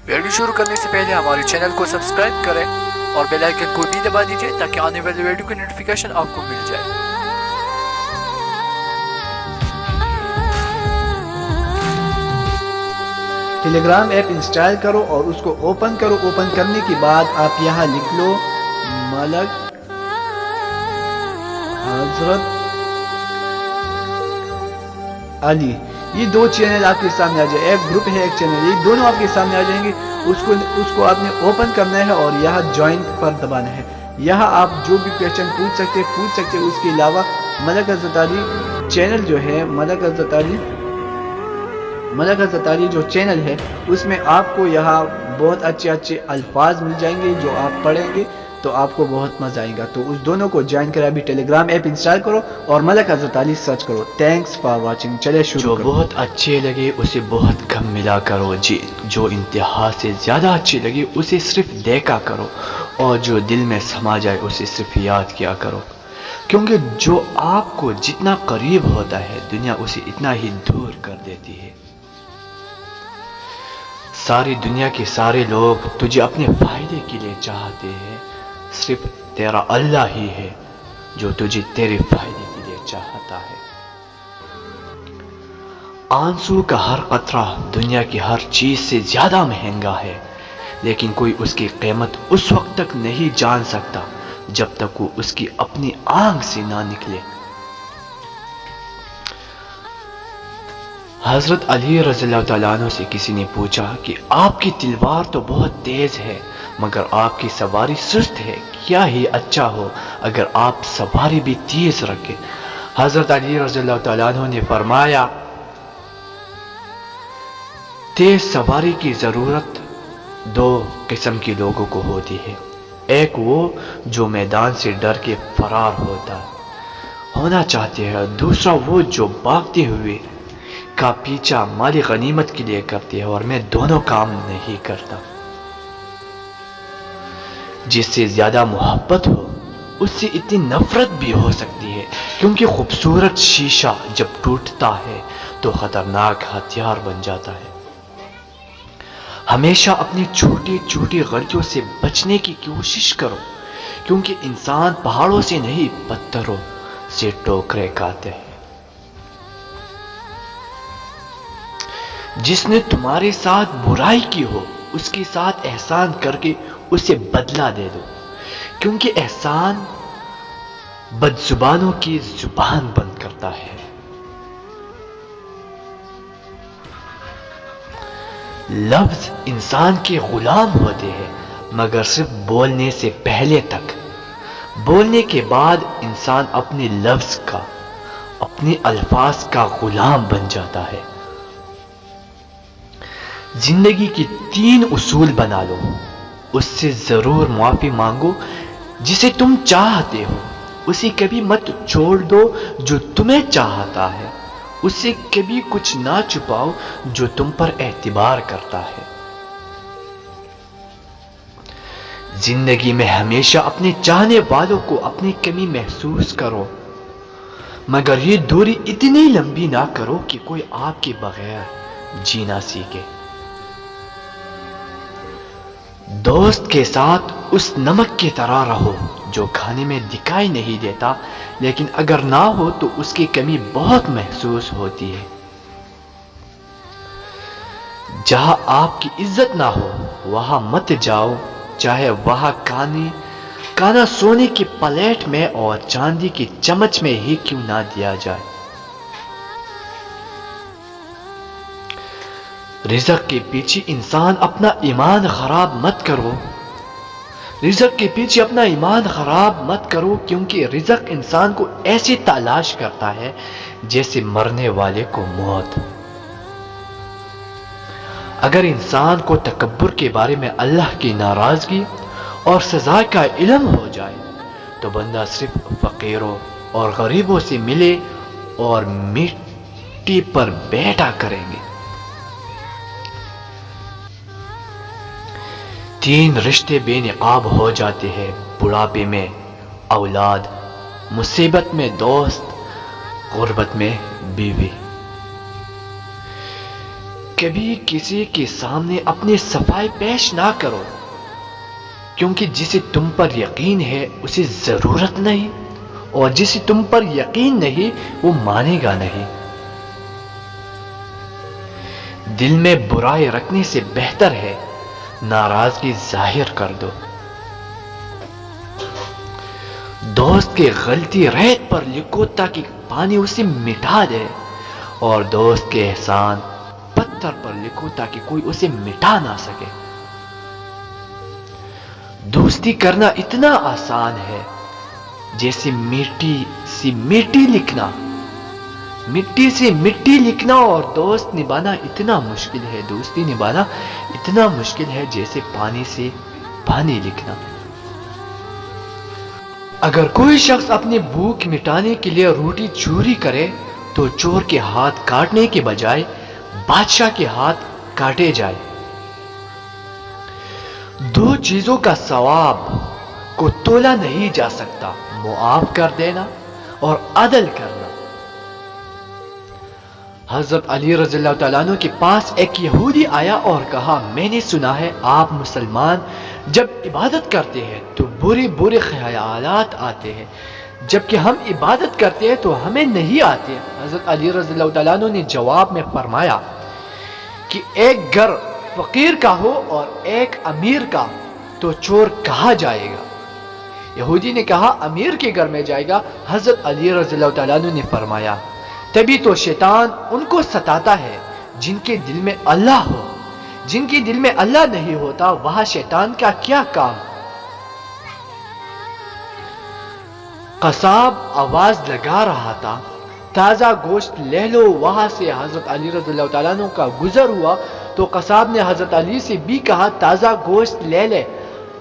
Video शुरू करने से पहले हमारे चैनल को सब्सक्राइब करें और बेल आइकन को भी दबा दीजिए ताकि आने वाली वीडियो की नोटिफिकेशन आपको मिल जाए। टेलीग्राम ऐप इंस्टॉल करो और उसको ओपन करो। ओपन करने के बाद आप यहाँ लिख लो मलक हजरत अली। ये दो चैनल आपके सामने आ जाए, एक ग्रुप है एक चैनल, ये दोनों आपके सामने आ जाएंगे। उसको आपने ओपन करना है और यहाँ ज्वाइन पर दबाना है। यहाँ आप जो भी क्वेश्चन पूछ सकते हैं। उसके अलावा मलक हजरत अली चैनल जो है, मलक हजरत अली जो चैनल है उसमें आपको यहाँ बहुत अच्छे अल्फाज मिल जाएंगे जो आप पढ़ेंगे तो आपको बहुत मजा आएगा। तो उस दोनों को ज्वाइन करें। अभी टेलीग्राम ऐप इंस्टॉल करो और मलक हजरत अली सर्च करो। Thanks for watching. चले शुरू जो करो। बहुत अच्छे लगे उसे बहुत कम मिला करो जी, जो इंतहा से ज्यादा अच्छे लगे उसे सिर्फ देखा करो और जो दिल में समा जाए उसे सिर्फ याद किया करो, क्योंकि जो आपको जितना करीब होता है दुनिया उसे इतना ही दूर कर देती है। सारी दुनिया के सारे लोग तुझे अपने फायदे के लिए चाहते हैं, सिर्फ तेरा अल्लाह ही है जो तुझे तेरे फायदे के लिए चाहता है। आंसू का हर कतरा दुनिया की हर चीज से ज्यादा महंगा है, लेकिन कोई उसकी कीमत उस वक्त तक नहीं जान सकता जब तक वो उसकी अपनी आंख से ना निकले। हजरत अली रज़ियल्लाहु तआला अन्हु से किसी ने पूछा कि आपकी तलवार तो बहुत तेज है मगर आपकी सवारी सुस्त है, क्या ही अच्छा हो अगर आप सवारी भी तेज रखें। हजरत अली रज़ियल्लाहु तआला अन्हु ने फरमाया, तेज सवारी की जरूरत दो किस्म के लोगों को होती है। एक वो जो मैदान से डर के फरार होना चाहते हैं, दूसरा वो जो भागते हुए का पीछा माली गनीमत के लिए करती है, और मैं दोनों काम नहीं करता। जिससे ज्यादा मोहब्बत हो उससे इतनी नफरत भी हो सकती है, क्योंकि खूबसूरत शीशा जब टूटता है तो खतरनाक हथियार बन जाता है। हमेशा अपनी छोटी छोटी गलतियों से बचने की कोशिश करो, क्योंकि इंसान पहाड़ों से नहीं पत्थरों से ठोकरें खाते हैं। जिसने तुम्हारे साथ बुराई की हो उसके साथ एहसान करके उसे बदला दे दो, क्योंकि एहसान बदजुबानों की जुबान बंद करता है। लफ्ज इंसान के गुलाम होते हैं मगर सिर्फ बोलने से पहले तक। बोलने के बाद इंसान अपने लफ्ज का, अपने अल्फाज का गुलाम बन जाता है। जिंदगी की 3 उसूल बना लो, उससे जरूर माफी मांगो जिसे तुम चाहते हो, उसे कभी मत छोड़ दो जो तुम्हें चाहता है, उससे कभी कुछ ना छुपाओ जो तुम पर एतबार करता है। जिंदगी में हमेशा अपने चाहने वालों को अपनी कमी महसूस करो, मगर ये दूरी इतनी लंबी ना करो कि कोई आपके बगैर जीना सीखे। दोस्त के साथ उस नमक की तरह रहो जो खाने में दिखाई नहीं देता, लेकिन अगर ना हो तो उसकी कमी बहुत महसूस होती है। जहां आपकी इज्जत ना हो वहां मत जाओ, चाहे वहां खाना सोने की प्लेट में और चांदी की चम्मच में ही क्यों ना दिया जाए। रिज़्क़ के पीछे इंसान अपना ईमान खराब मत करो। रिज़्क़ के पीछे अपना ईमान खराब मत करो, क्योंकि रिज़्क़ इंसान को ऐसे तलाश करता है जैसे मरने वाले को मौत। अगर इंसान को तकब्बुर के बारे में अल्लाह की नाराजगी और सजा का इल्म हो जाए तो बंदा सिर्फ फकीरों और गरीबों से मिले और मिट्टी पर बैठा करेंगे। 3 रिश्ते बेनकाब हो जाते हैं, बुढ़ापे में औलाद, मुसीबत में दोस्त, गुर्बत में बीवी। کبھی کسی کے سامنے اپنی صفائی پیش نہ کرو، کیونکہ جسے تم پر یقین ہے اسے ضرورت نہیں، اور جسے تم پر یقین نہیں وہ مانے گا نہیں۔ دل میں برائی رکھنے سے بہتر ہے ناراضگی ظاہر کر دو۔ دوست کی غلطی ریت پر لکھو تاکہ پانی اسے مٹا دے، اور دوست کے احسان پتھر پر لکھو تاکہ کوئی اسے مٹا نہ سکے۔ دوستی کرنا اتنا آسان ہے جیسے مٹی سے مٹی لکھنا، مٹی سے مٹی لکھنا، اور دوست نبھانا اتنا مشکل ہے، دوستی نبھانا اتنا مشکل ہے جیسے پانی سے پانی لکھنا۔ اگر کوئی شخص اپنی بھوک مٹانے کے لیے روٹی چوری کرے تو چور کے ہاتھ کاٹنے کے بجائے بادشاہ کے ہاتھ کاٹے جائے۔ دو چیزوں کا ثواب کو تولا نہیں جا سکتا، معاف کر دینا اور عدل کرنا۔ حضرت علی رضی اللہ تعالیٰ عنہ کے پاس ایک یہودی آیا اور کہا، میں نے سنا ہے آپ مسلمان جب عبادت کرتے ہیں تو برے برے خیالات آتے ہیں، جبکہ ہم عبادت کرتے ہیں تو ہمیں نہیں آتے۔ حضرت علی رضی اللہ تعالیٰ عنہ نے جواب میں فرمایا کہ ایک گھر فقیر کا ہو اور ایک امیر کا تو چور کہاں جائے گا؟ یہودی نے کہا امیر کے گھر میں جائے گا۔ حضرت علی رضی اللہ تعالیٰ عنہ نے فرمایا، تبھی تو شیطان ان کو ستاتا ہے جن کے دل میں اللہ ہو، جن کے دل میں اللہ نہیں ہوتا وہاں شیطان کا کیا کام؟ قصاب آواز لگا رہا تھا، تازہ گوشت لے لو۔ وہاں سے حضرت علی رضی اللہ تعالیٰ عنہ کا گزر ہوا تو قصاب نے حضرت علی سے بھی کہا تازہ گوشت لے لے۔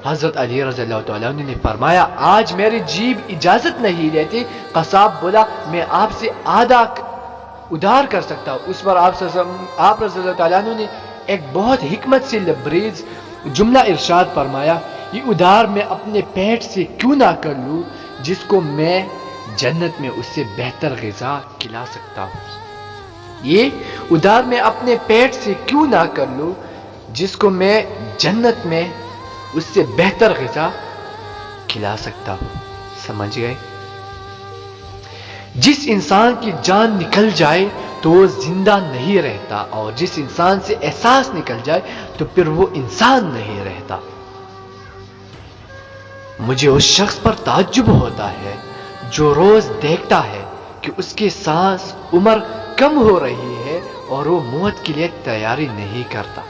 حضرت علی رضی اللہ تعالیٰ عنہ نے فرمایا، آج میری جیب اجازت نہیں دیتی۔ قصاب بولا، میں آپ سے آدھا ادھار کر سکتا ہوں۔ اس پر آپ رضی اللہ تعالیٰ عنہ نے ایک بہت حکمت سے لبریز جملہ ارشاد فرمایا، یہ ادھار میں اپنے پیٹ سے کیوں نہ کر لوں جس کو میں جنت میں اس سے بہتر غذا کھلا سکتا ہوں۔ یہ ادھار میں اپنے پیٹ سے کیوں نہ کر لوں جس کو میں جنت میں اس سے بہتر غذا کھلا سکتا ہوں۔ سمجھ گئے؟ جس انسان کی جان نکل جائے تو وہ زندہ نہیں رہتا، اور جس انسان سے احساس نکل جائے تو پھر وہ انسان نہیں رہتا۔ مجھے اس شخص پر تعجب ہوتا ہے جو روز دیکھتا ہے کہ اس کی سانس عمر کم ہو رہی ہے اور وہ موت کے لیے تیاری نہیں کرتا۔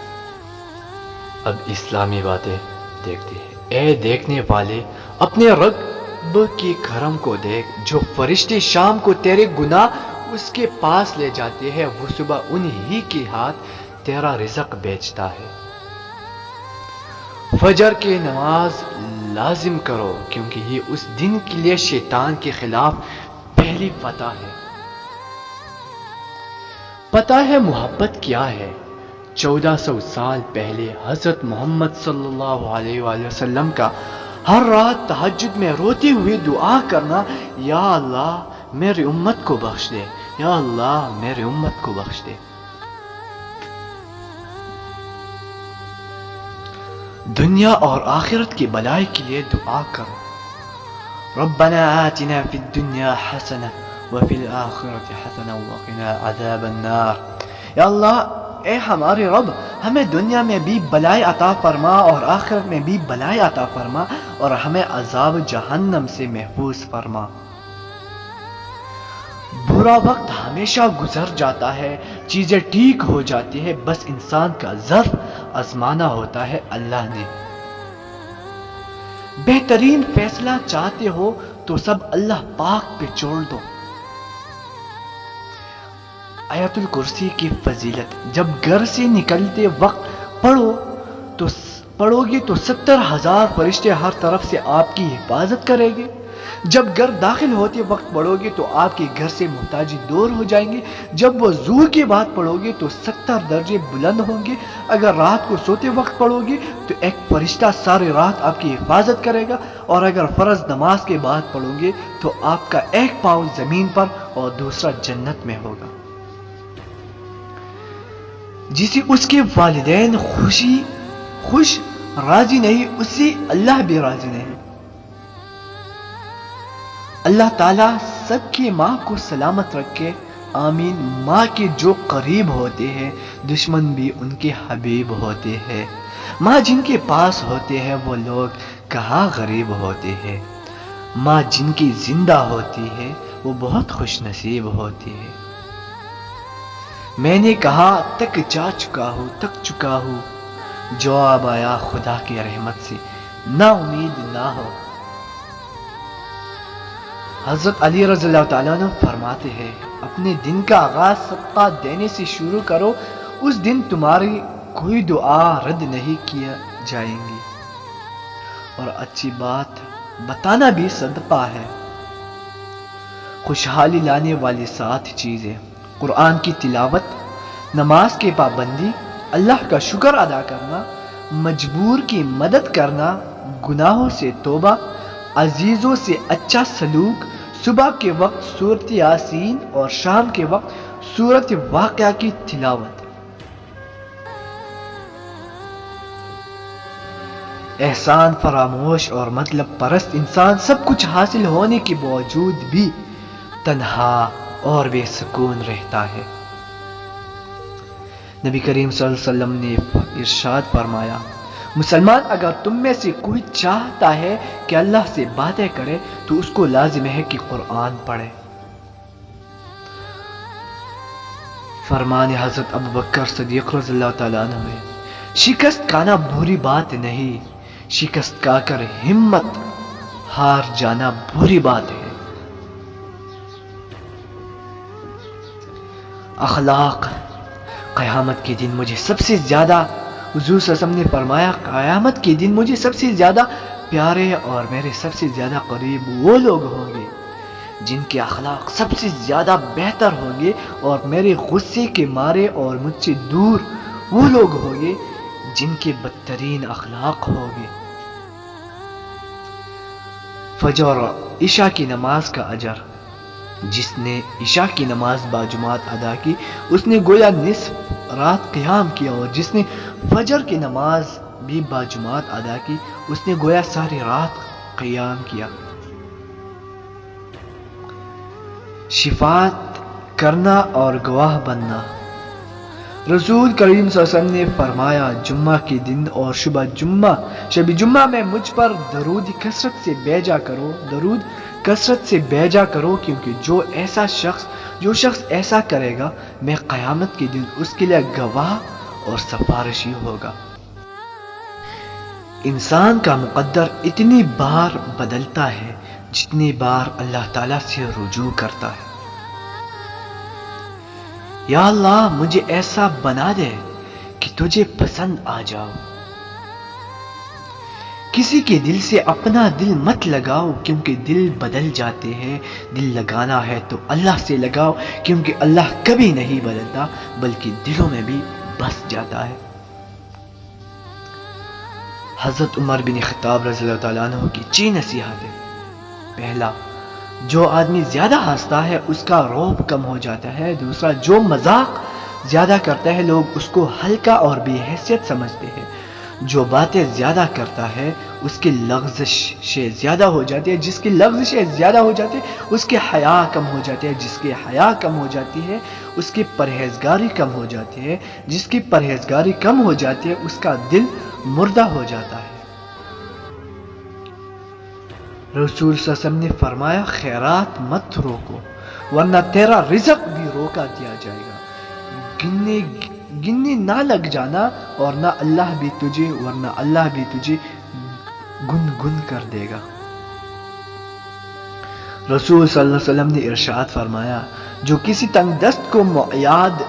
اب اسلامی باتیں دیکھتے ہیں۔ اے دیکھنے والے، اپنے رب کے کرم کو دیکھ، جو فرشتے شام کو تیرے گناہ اس کے پاس لے جاتے ہیں، وہ صبح انہی کے ہاتھ تیرا رزق بیچتا ہے۔ فجر کی نماز لازم کرو، کیونکہ یہ اس دن کے لیے شیطان کے خلاف پہلی فتح ہے۔ پتہ ہے محبت کیا ہے؟ 1400 سال پہلے حضرت محمد صلی اللہ علیہ وآلہ وسلم کا ہر رات تہجد میں روتے ہوئے دعا کرنا، یا اللہ میری امت کو بخش دے، یا اللہ میری امت کو بخش دے۔ دنیا اور آخرت کی بلائی کے لیے دعا کرو، ربنا آتنا فی الدنیا حسنہ وفی الآخرت حسنہ وقنا عذاب النار۔ یا اللہ اے ہمارے رب، ہمیں دنیا میں بھی بلائی عطا فرما اور آخرت میں بھی بلائی عطا فرما، اور ہمیں عذاب جہنم سے محفوظ فرما۔ برا وقت ہمیشہ گزر جاتا ہے، چیزیں ٹھیک ہو جاتی ہیں، بس انسان کا ظرف آزمانا ہوتا ہے اللہ نے۔ بہترین فیصلہ چاہتے ہو تو سب اللہ پاک پہ چھوڑ دو۔ آیت الکرسی کی فضیلت، جب گھر سے نکلتے وقت پڑھو گے تو 70,000 فرشتے ہر طرف سے آپ کی حفاظت کریں گے۔ جب گھر داخل ہوتے وقت پڑھو گے تو آپ کے گھر سے محتاجی دور ہو جائیں گے۔ جب وضو کے بعد پڑھو گے تو 70 درجے بلند ہوں گے۔ اگر رات کو سوتے وقت پڑھو گے تو ایک فرشتہ ساری رات آپ کی حفاظت کرے گا، اور اگر فرض نماز کے بعد پڑھو گے تو آپ کا ایک پاؤں زمین پر اور دوسرا جنت میں ہوگا۔ जिसे उसके वालिदैन खुश राजी नहीं, उससे अल्लाह भी राजी नहीं। अल्लाह ताला सबकी माँ को सलामत रखे, आमीन। माँ के जो करीब होते हैं दुश्मन भी उनके हबीब होते हैं। माँ जिनके पास होते हैं वो लोग कहाँ गरीब होते हैं। माँ जिनकी जिंदा होती है वो बहुत खुश नसीब होती है। मैंने कहा तक जा थक चुका हूँ, जवाब आया खुदा की रहमत से, ना उम्मीद ना हो। हजरत अली रज़ियल्लाहु ताला अन्हु फरमाते हैं, अपने दिन का आगाज सदका देने से शुरू करो, उस दिन तुम्हारी कोई दुआ रद्द नहीं किया जाएंगी। और अच्छी बात बताना भी सदका है। खुशहाली लाने वाली 7 चीजें: कुरान की तिलावत, नमाज की पाबंदी, अल्लाह का शुक्र अदा करना, मजबूर की मदद करना, गुनाहों से तौबा, अजीजों से अच्छा सलूक, सुबह के वक्त सूरत यासीन और शाम के वक्त सूरत वाक़िया की तिलावत। एहसान फरामोश और मतलब परस्त इंसान सब कुछ हासिल होने के बावजूद भी तन्हा और बेसुकून रहता है। नबी करीम सल्लल्लाहु अलैहि वसल्लम ने इरशाद फरमाया, मुसलमान अगर तुम में से कोई चाहता है कि अल्लाह से बातें करे तो उसको लाजिम है कि कुरान पढ़े। फरमान हजरत अबू बकर सिद्दीक़ रज़ियल्लाहु ताला अन्हु है, शिकस्त खाना बुरी बात नहीं, शिकस्त खाकर हिम्मत हार जाना बुरी बात है। अखलाक, क़यामत के दिन मुझे सबसे ज्यादा, हुज़ूर सल्लल्लाहु अलैहि वसल्लम ने फरमाया, क़यामत के दिन मुझे सबसे ज्यादा प्यारे और मेरे सबसे ज्यादा करीब वो लोग होंगे जिनके अखलाक सबसे ज्यादा बेहतर होंगे, और मेरे गुस्से के मारे और मुझसे दूर वो लोग होंगे जिनके बदतरीन अखलाक होंगे। फजर और इशा की नमाज का अजर: जिसने इशा की नमाज बाजुमात अदा की उसने गोया निस्फ रात क़याम किया, और जिसने फजर की नमाज भी बाजुमात अदा की उसने गोया सारी रात क़याम किया। शिफात करना और गवाह बनना: रसूल करीम सल्लल्लाहु अलैहि वसल्लम ने फरमाया, जुम्मा के दिन और शब जुम्मा में मुझ पर दरूद कसरत से भेजा करो, क्योंकि जो शख्स ऐसा करेगा मैं क़यामत के दिन उसके लिए गवाह और सिफारिशी होगा। इंसान का मुक़द्दर इतनी बार बदलता है जितनी बार अल्लाह ताला से रुजू करता है। या अल्लाह मुझे ऐसा बना दे कि तुझे पसंद आ जाओ। किसी के दिल से अपना दिल मत लगाओ, क्योंकि दिल बदल जाते हैं। दिल लगाना है तो अल्लाह से लगाओ, क्योंकि अल्लाह कभी नहीं बदलता बल्कि दिलों में भी बस जाता है। हजरत उमर बिन खत्ताब रज़ियल्लाहु ताला अन्हु की 6 नसीहतें: पहला, जो आदमी ज्यादा हंसता है उसका रौब कम हो जाता है। दूसरा, जो मजाक ज्यादा करता है लोग उसको हल्का और बेहैसियत समझते हैं। जो बातें ज्यादा करता है उसकी लग़ज़िशें ज्यादा हो जाती है, जिसकी लग़ज़िशें ज्यादा हो जाती है उसके हया कम हो जाते हैं, जिसके हया कम हो जाती है उसकी परहेजगारी कम हो जाती है, जिसकी परहेजगारी कम हो जाती है उसका दिल मुर्दा हो जाता है। रसूल सल्लल्लाहु अलैहि वसल्लम ने फरमाया, खैरात मत रोको वरना तेरा रिज़्क़ भी रोका दिया जाएगा। गिनने ना लग जाना, और ना अल्लाह भी तुझे, वरना अल्लाह भी तुझे गुन कर देगा। रसूल सल्लल्लाहु अलैहि वसल्लम ने इरशाद फरमाया, जो किसी तंगदस्त को मुआद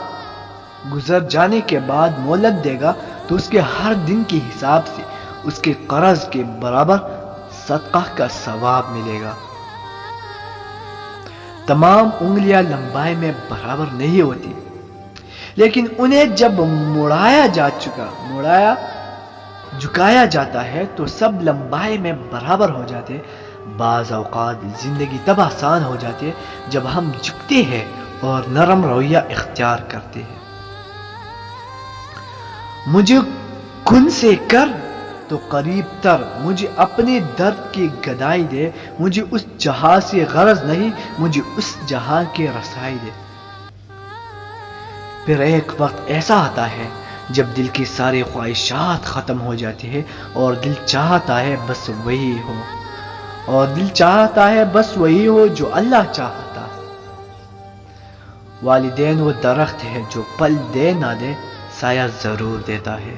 गुजर जाने के बाद मोहलत देगा तो उसके हर दिन के हिसाब से उसके कर्ज के बराबर सदका का सवाब मिलेगा। तमाम उंगलियां लंबाई में बराबर नहीं होती, लेकिन उन्हें जब झुकाया जाता है तो सब लंबाई में बराबर हो जाते हैं। बाज़ औक़ात जिंदगी तब आसान हो जाती है जब हम झुकते हैं और नरम रवैया इख्तियार करते हैं। मुझे खुन से कर तो करीब तर, मुझे अपने दर्द की गदाई दे, मुझे उस जहां से गरज नहीं, मुझे उस जहां की रसाई दे। फिर एक वक्त ऐसा आता है जब दिल की सारी ख्वाहिशात खत्म हो जाती है और दिल चाहता है बस वही हो, और दिल चाहता है बस वही हो जो अल्लाह चाहता है। वालिदैन वो दरख्त है जो पल दे ना दे साया जरूर देता है।